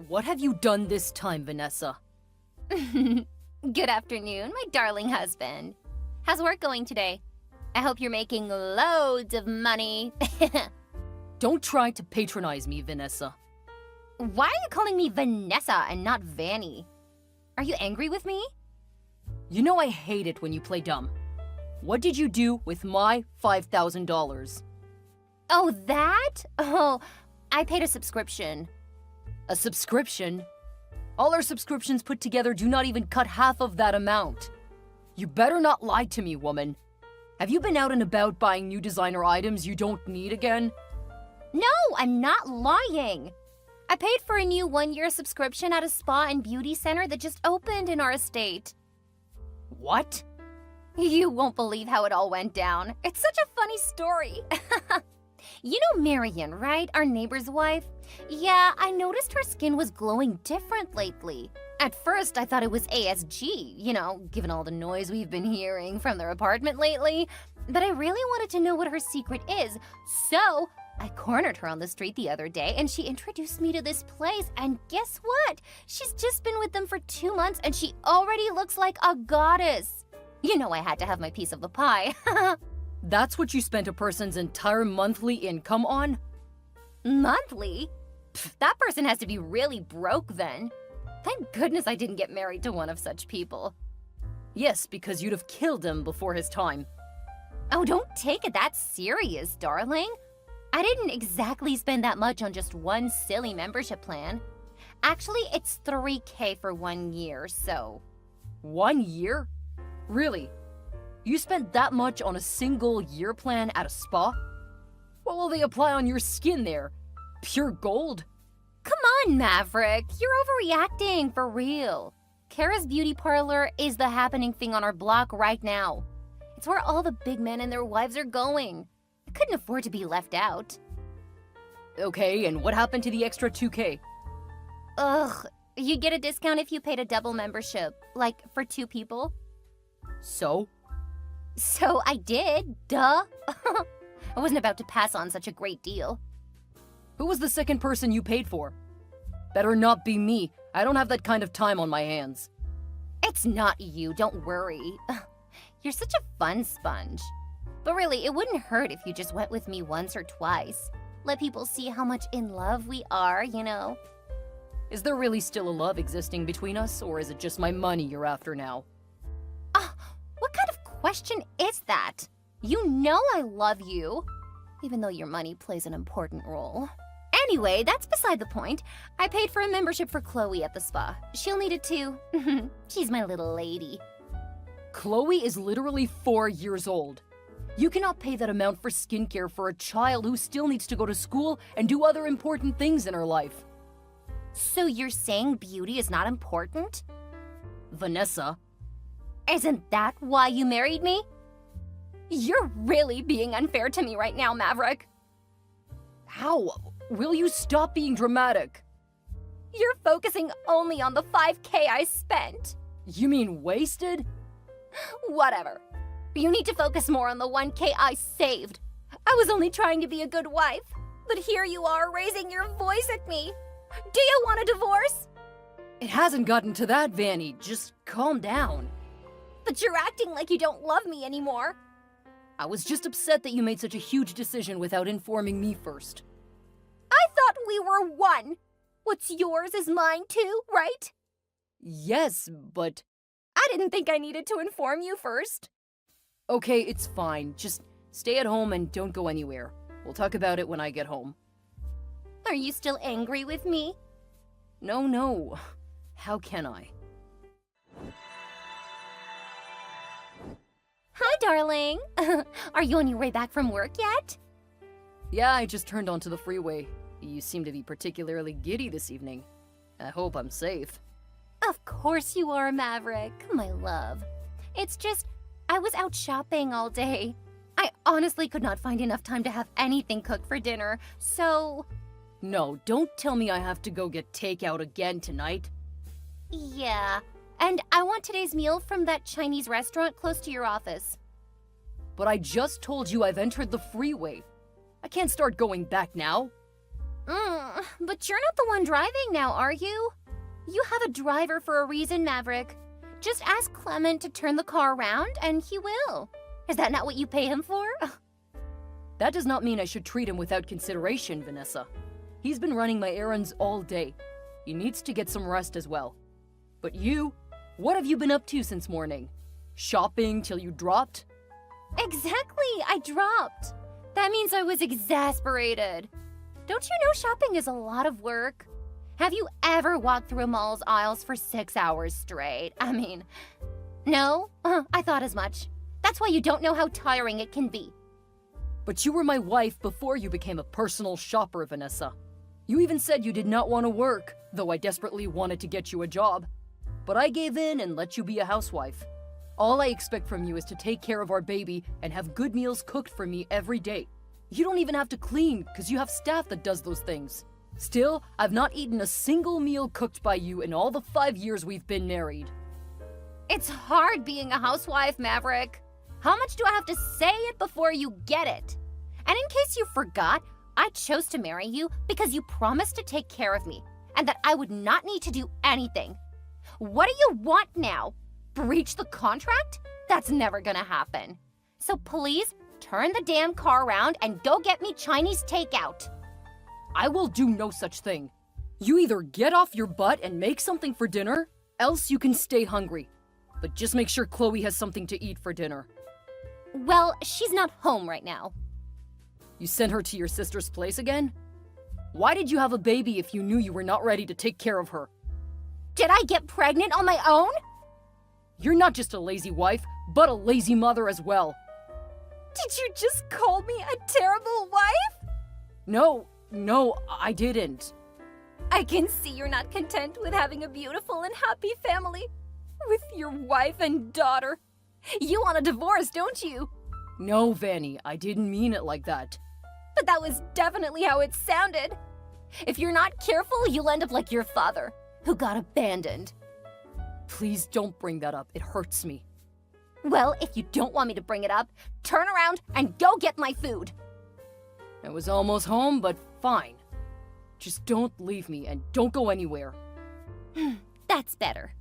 What have you done this time, Vanessa? Good afternoon, my darling husband. How's work going today? I hope you're making loads of money. Don't try to patronize me, Vanessa. Why are you calling me Vanessa and not Vanny? Are you angry with me? You know I hate it when you play dumb. What did you do with my $5,000? Oh, that? Oh, I paid a subscription. A subscription? All our subscriptions put together do not even cut half of that amount. You better not lie to me, woman. Have you been out and about buying new designer items you don't need again? No, I'm not lying. I paid for a new one-year subscription at a spa and beauty center that just opened in our estate. What? You won't believe how it all went down. It's such a funny story. You know Marion, right? Our neighbor's wife? Yeah, I noticed her skin was glowing different lately. At first, I thought it was ASG, given all the noise we've been hearing from their apartment lately. But I really wanted to know what her secret is, so I cornered her on the street the other day and she introduced me to this place, and guess what? She's just been with them for 2 months and she already looks like a goddess. You know I had to have my piece of the pie. That's what you spent a person's entire monthly income on? Monthly? Pfft, that person has to be really broke then. Thank goodness I didn't get married to one of such people. Yes, because you'd have killed him before his time. Oh, don't take it that serious, darling. I didn't exactly spend that much on just one silly membership plan. Actually, it's $3,000 for 1 year, so... 1 year? Really? You spent that much on a single year plan at a spa? What will they apply on your skin there? Pure gold? Come on, Maverick. You're overreacting, for real. Kara's Beauty Parlor is the happening thing on our block right now. It's where all the big men and their wives are going. I couldn't afford to be left out. Okay, and what happened to the extra $2,000? Ugh, you'd get a discount if you paid a double membership, like for 2 people. So? So I did, duh. I wasn't about to pass on such a great deal. Who was the second person you paid for? Better not be me. I don't have that kind of time on my hands. It's not you, don't worry. You're such a fun sponge. But really, it wouldn't hurt if you just went with me once or twice. Let people see how much in love we are, Is there really still a love existing between us, or is it just my money you're after now? What kind of question is that? You know I love you, even though your money plays an important role. Anyway, that's beside the point. I paid for a membership for Chloe at the spa. She'll need it too. She's my little lady. Chloe is literally 4 years old. You cannot pay that amount for skincare for a child who still needs to go to school and do other important things in her life. So you're saying beauty is not important? Vanessa. Isn't that why you married me? You're really being unfair to me right now, Maverick. How? Will you stop being dramatic? You're focusing only on the $5,000 I spent. You mean wasted? Whatever. You need to focus more on the $1,000 I saved. I was only trying to be a good wife, but here you are raising your voice at me. Do you want a divorce? It hasn't gotten to that, Vanny. Just calm down. But you're acting like you don't love me anymore. I was just upset that you made such a huge decision without informing me first. I thought we were one. What's yours is mine too, right? Yes, but... I didn't think I needed to inform you first. Okay, it's fine. Just stay at home and don't go anywhere. We'll talk about it when I get home. Are you still angry with me? No. How can I? Hi, darling. Are you on your way back from work yet? Yeah, I just turned onto the freeway. You seem to be particularly giddy this evening. I hope I'm safe. Of course you are, Maverick, my love. It's just, I was out shopping all day. I honestly could not find enough time to have anything cooked for dinner, so... No, don't tell me I have to go get takeout again tonight. Yeah, and I want today's meal from that Chinese restaurant close to your office. But I just told you I've entered the freeway. I can't start going back now. But you're not the one driving now, are you? You have a driver for a reason, Maverick. Just ask Clement to turn the car around and he will. Is that not what you pay him for? That does not mean I should treat him without consideration, Vanessa. He's been running my errands all day. He needs to get some rest as well. But you, what have you been up to since morning? Shopping till you dropped? Exactly, I dropped. That means I was exasperated. Don't you know shopping is a lot of work? Have you ever walked through a mall's aisles for 6 hours straight? I mean, no? I thought as much. That's why you don't know how tiring it can be. But you were my wife before you became a personal shopper, Vanessa. You even said you did not want to work, though I desperately wanted to get you a job. But I gave in and let you be a housewife. All I expect from you is to take care of our baby and have good meals cooked for me every day. You don't even have to clean, because you have staff that does those things. Still, I've not eaten a single meal cooked by you in all the 5 years we've been married. It's hard being a housewife, Maverick. How much do I have to say it before you get it? And in case you forgot, I chose to marry you because you promised to take care of me and that I would not need to do anything. What do you want now? Breach the contract? That's never gonna happen. So please, turn the damn car around and go get me Chinese takeout. I will do no such thing. You either get off your butt and make something for dinner, else you can stay hungry. But just make sure Chloe has something to eat for dinner. Well, she's not home right now. You sent her to your sister's place again? Why did you have a baby if you knew you were not ready to take care of her? Did I get pregnant on my own? You're not just a lazy wife, but a lazy mother as well. Did you just call me a terrible wife? No, I didn't. I can see you're not content with having a beautiful and happy family with your wife and daughter. You want a divorce, don't you? No, Vanny, I didn't mean it like that. But that was definitely how it sounded. If you're not careful, you'll end up like your father, who got abandoned. Please don't bring that up. It hurts me. Well, if you don't want me to bring it up, turn around and go get my food. I was almost home, but fine. Just don't leave me and don't go anywhere. That's better.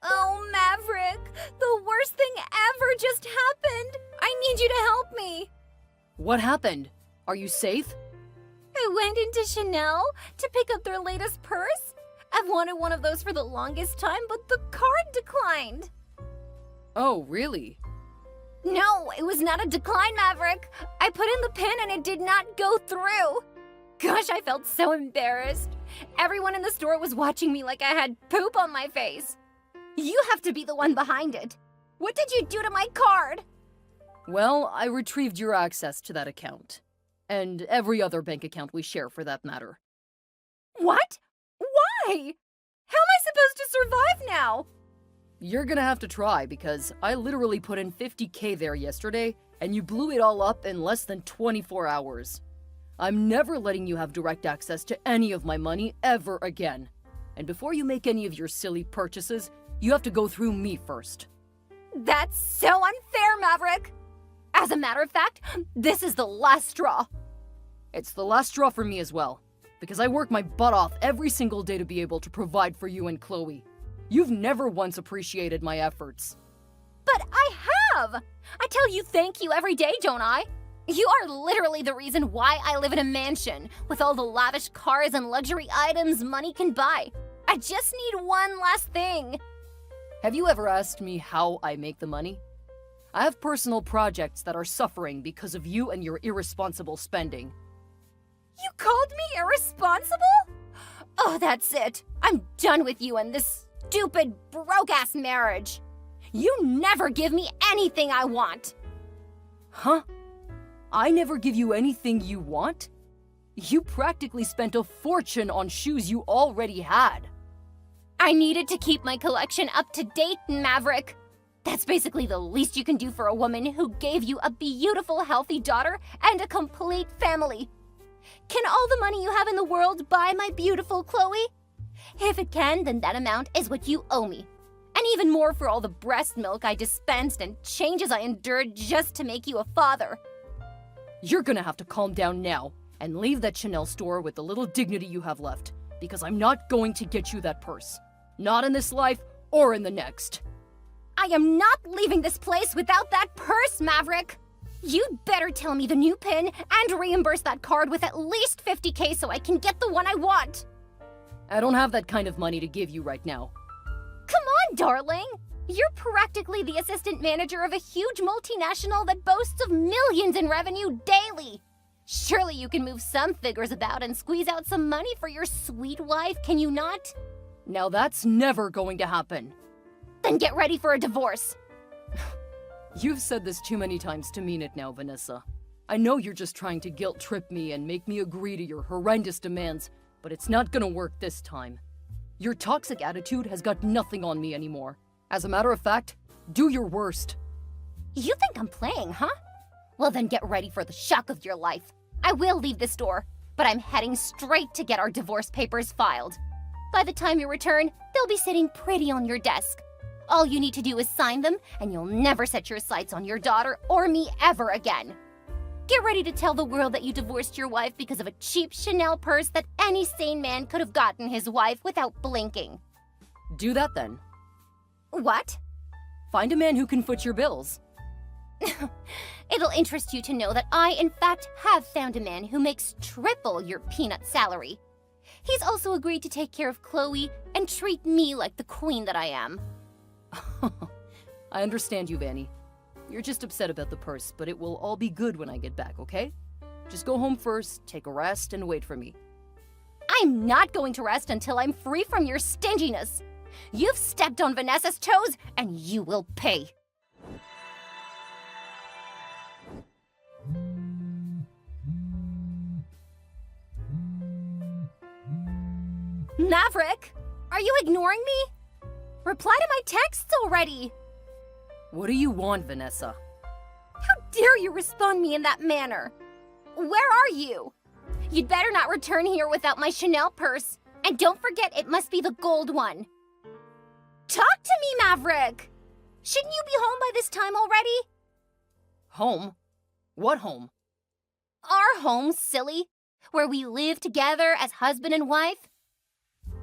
Oh, Maverick, the worst thing ever just happened. I need you to help me. What happened? Are you safe? I went into Chanel to pick up their latest purse. I've wanted one of those for the longest time, but the card declined. Oh, really? No, it was not a decline, Maverick. I put in the pin and it did not go through. Gosh, I felt so embarrassed. Everyone in the store was watching me like I had poop on my face. You have to be the one behind it. What did you do to my card? Well, I retrieved your access to that account. And every other bank account we share for that matter. What? Why? How am I supposed to survive now? You're gonna have to try because I literally put in $50K there yesterday and you blew it all up in less than 24 hours. I'm never letting you have direct access to any of my money ever again. And before you make any of your silly purchases, you have to go through me first. That's so unfair, Maverick. As a matter of fact, this is the last straw. It's the last straw for me as well, because I work my butt off every single day to be able to provide for you and Chloe. You've never once appreciated my efforts. But I have! I tell you thank you every day, don't I? You are literally the reason why I live in a mansion with all the lavish cars and luxury items money can buy. I just need one last thing. Have you ever asked me how I make the money? I have personal projects that are suffering because of you and your irresponsible spending. You called me irresponsible? Oh, that's it. I'm done with you and this stupid, broke-ass marriage. You never give me anything I want. Huh? I never give you anything you want? You practically spent a fortune on shoes you already had. I needed to keep my collection up to date, Maverick. That's basically the least you can do for a woman who gave you a beautiful, healthy daughter and a complete family. Can all the money you have in the world buy my beautiful Chloe? If it can, then that amount is what you owe me. And even more for all the breast milk I dispensed and changes I endured just to make you a father. You're gonna have to calm down now and leave that Chanel store with the little dignity you have left, because I'm not going to get you that purse. Not in this life or in the next. I am not leaving this place without that purse, Maverick! You'd better tell me the new PIN and reimburse that card with at least 50K so I can get the one I want! I don't have that kind of money to give you right now. Come on, darling! You're practically the assistant manager of a huge multinational that boasts of millions in revenue daily! Surely you can move some figures about and squeeze out some money for your sweet wife, can you not? Now that's never going to happen. Then get ready for a divorce! You've said this too many times to mean it now, Vanessa. I know you're just trying to guilt-trip me and make me agree to your horrendous demands, but it's not gonna work this time. Your toxic attitude has got nothing on me anymore. As a matter of fact, do your worst. You think I'm playing, huh? Well then get ready for the shock of your life. I will leave this door, but I'm heading straight to get our divorce papers filed. By the time you return, they'll be sitting pretty on your desk. All you need to do is sign them, and you'll never set your sights on your daughter or me ever again. Get ready to tell the world that you divorced your wife because of a cheap Chanel purse that any sane man could have gotten his wife without blinking. Do that then. What? Find a man who can foot your bills. It'll interest you to know that I, in fact, have found a man who makes triple your peanut salary. He's also agreed to take care of Chloe and treat me like the queen that I am. I understand you, Vanny. You're just upset about the purse, but it will all be good when I get back, okay? Just go home first, take a rest, and wait for me. I'm not going to rest until I'm free from your stinginess. You've stepped on Vanessa's toes, and you will pay. Maverick, are you ignoring me? Reply to my texts already! What do you want, Vanessa? How dare you respond me in that manner? Where are you? You'd better not return here without my Chanel purse. And don't forget, it must be the gold one. Talk to me, Maverick! Shouldn't you be home by this time already? Home? What home? Our home, silly. Where we live together as husband and wife.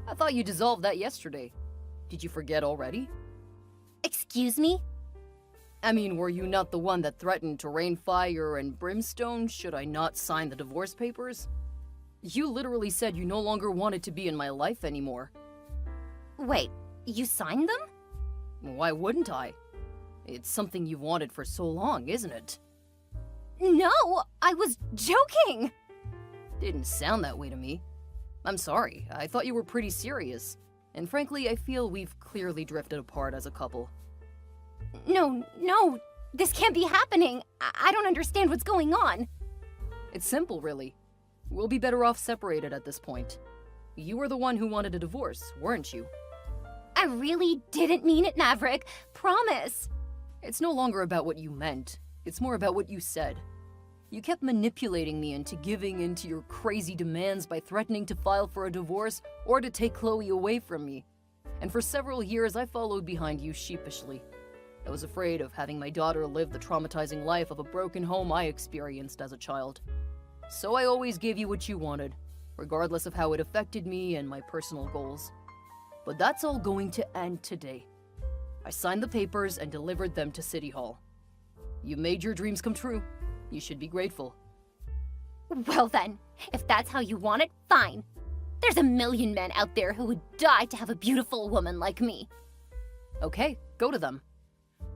I thought you dissolved that yesterday. Did you forget already? Excuse me? I mean, were you not the one that threatened to rain fire and brimstone should I not sign the divorce papers? You literally said you no longer wanted to be in my life anymore. Wait, you signed them? Why wouldn't I? It's something you've wanted for so long, isn't it? No, I was joking! Didn't sound that way to me. I'm sorry, I thought you were pretty serious. And frankly, I feel we've clearly drifted apart as a couple. No, this can't be happening. I don't understand what's going on. It's simple, really. We'll be better off separated at this point. You were the one who wanted a divorce, weren't you? I really didn't mean it, Maverick. Promise. It's no longer about what you meant. It's more about what you said. You kept manipulating me into giving in to your crazy demands by threatening to file for a divorce or to take Chloe away from me. And for several years, I followed behind you sheepishly. I was afraid of having my daughter live the traumatizing life of a broken home I experienced as a child. So I always gave you what you wanted, regardless of how it affected me and my personal goals. But that's all going to end today. I signed the papers and delivered them to City Hall. You made your dreams come true. You should be grateful. Well then, if that's how you want it, fine. There's a million men out there who would die to have a beautiful woman like me. Okay, go to them.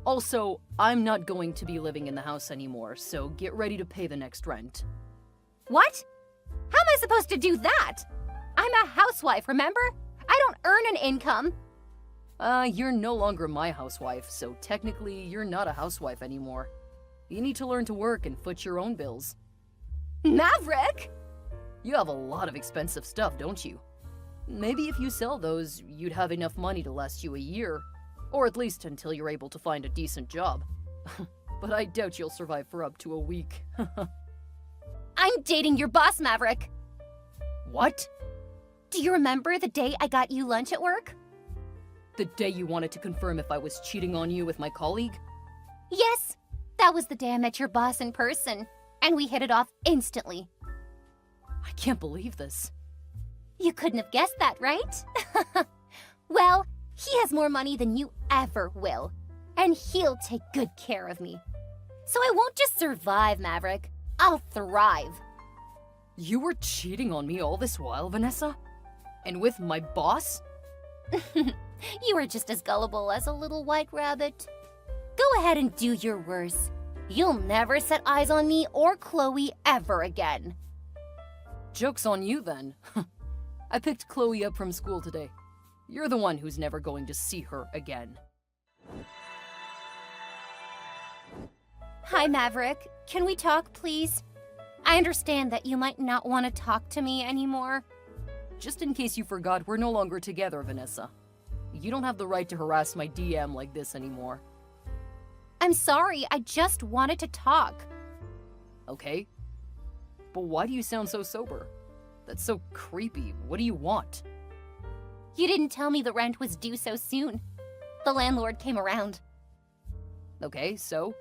Also, I'm not going to be living in the house anymore, so get ready to pay the next rent. What? How am I supposed to do that? I'm a housewife, remember? I don't earn an income. You're no longer my housewife, so technically you're not a housewife anymore. You need to learn to work and foot your own bills. Maverick! You have a lot of expensive stuff, don't you? Maybe if you sell those, you'd have enough money to last you a year. Or at least until you're able to find a decent job. But I doubt you'll survive for up to a week. I'm dating your boss, Maverick. What? Do you remember the day I got you lunch at work? The day you wanted to confirm if I was cheating on you with my colleague? Yes, that was the day I met your boss in person. and we hit it off instantly. I can't believe this. You couldn't have guessed that, right? Well, he has more money than you ever will, and he'll take good care of me. So I won't just survive, Maverick. I'll thrive. You were cheating on me all this while, Vanessa? And with my boss? You are just as gullible as a little white rabbit. Go ahead and do your worst. You'll never set eyes on me or Chloe ever again. Joke's on you then. I picked Chloe up from school today. You're the one who's never going to see her again. Hi, Maverick. Can we talk, please? I understand that you might not want to talk to me anymore. Just in case you forgot, we're no longer together, Vanessa. You don't have the right to harass my DM like this anymore. I'm sorry, I just wanted to talk. Okay? But why do you sound so sober? That's so creepy. What do you want? You didn't tell me the rent was due so soon. The landlord came around. Okay, so?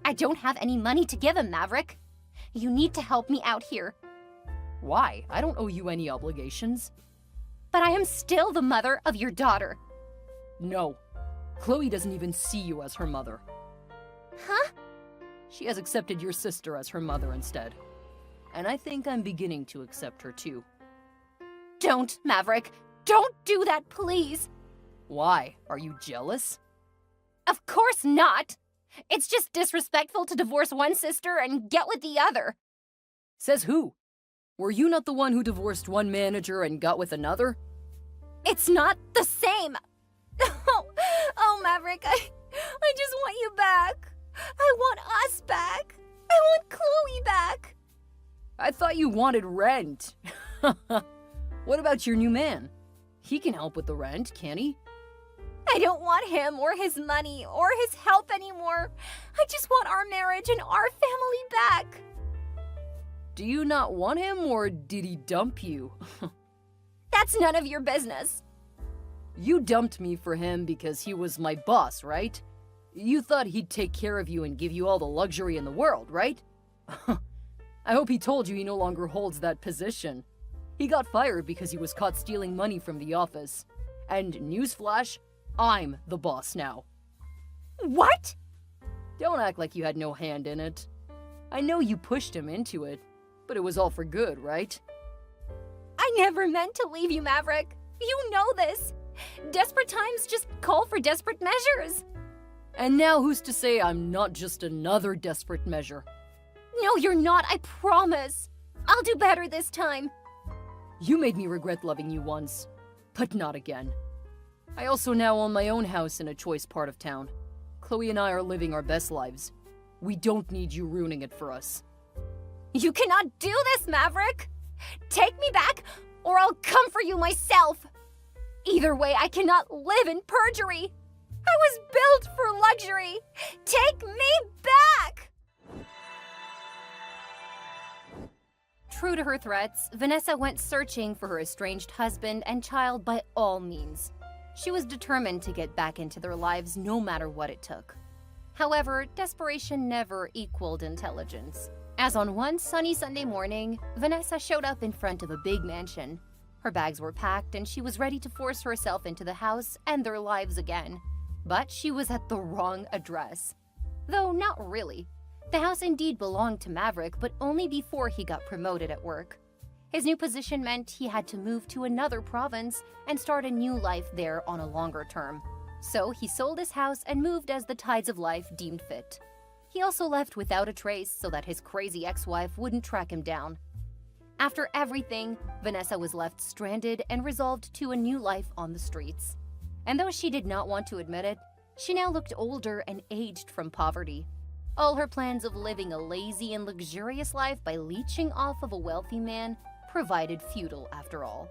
I don't have any money to give him, Maverick. You need to help me out here. Why? I don't owe you any obligations. But I am still the mother of your daughter. No. Chloe doesn't even see you as her mother. Huh? She has accepted your sister as her mother instead. And I think I'm beginning to accept her too. Don't, Maverick. Don't do that, please. Why? Are you jealous? Of course not. It's just disrespectful to divorce one sister and get with the other. Says who? Were you not the one who divorced one manager and got with another? It's not the same. Oh, Maverick, I just want you back. I want us back. I want Chloe back. I thought you wanted rent. What about your new man? He can help with the rent, can't he? I don't want him or his money or his help anymore. I just want our marriage and our family back. Do you not want him, or did he dump you? That's none of your business. You dumped me for him because he was my boss, right? You thought he'd take care of you and give you all the luxury in the world, right? I hope he told you he no longer holds that position. He got fired because he was caught stealing money from the office. And newsflash, I'm the boss now. What? Don't act like you had no hand in it. I know you pushed him into it, but it was all for good, right? I never meant to leave you, Maverick. You know this. Desperate times just call for desperate measures. And now who's to say I'm not just another desperate measure? No, you're not, I promise. I'll do better this time. You made me regret loving you once, but not again. I also now own my own house in a choice part of town. Chloe and I are living our best lives. We don't need you ruining it for us. You cannot do this, Maverick! Take me back, or I'll come for you myself! Either way, I cannot live in perjury! I was built for luxury! Take me back! True to her threats, Vanessa went searching for her estranged husband and child by all means. She was determined to get back into their lives no matter what it took. However, desperation never equaled intelligence. As on one sunny Sunday morning, Vanessa showed up in front of a big mansion. Her bags were packed and she was ready to force herself into the house and their lives again. But she was at the wrong address. Though not really. The house indeed belonged to Maverick, but only before he got promoted at work. His new position meant he had to move to another province and start a new life there on a longer term. So he sold his house and moved as the tides of life deemed fit. He also left without a trace so that his crazy ex-wife wouldn't track him down. After everything, Vanessa was left stranded and resolved to a new life on the streets. And though she did not want to admit it, she now looked older and aged from poverty. All her plans of living a lazy and luxurious life by leeching off of a wealthy man provided futile after all.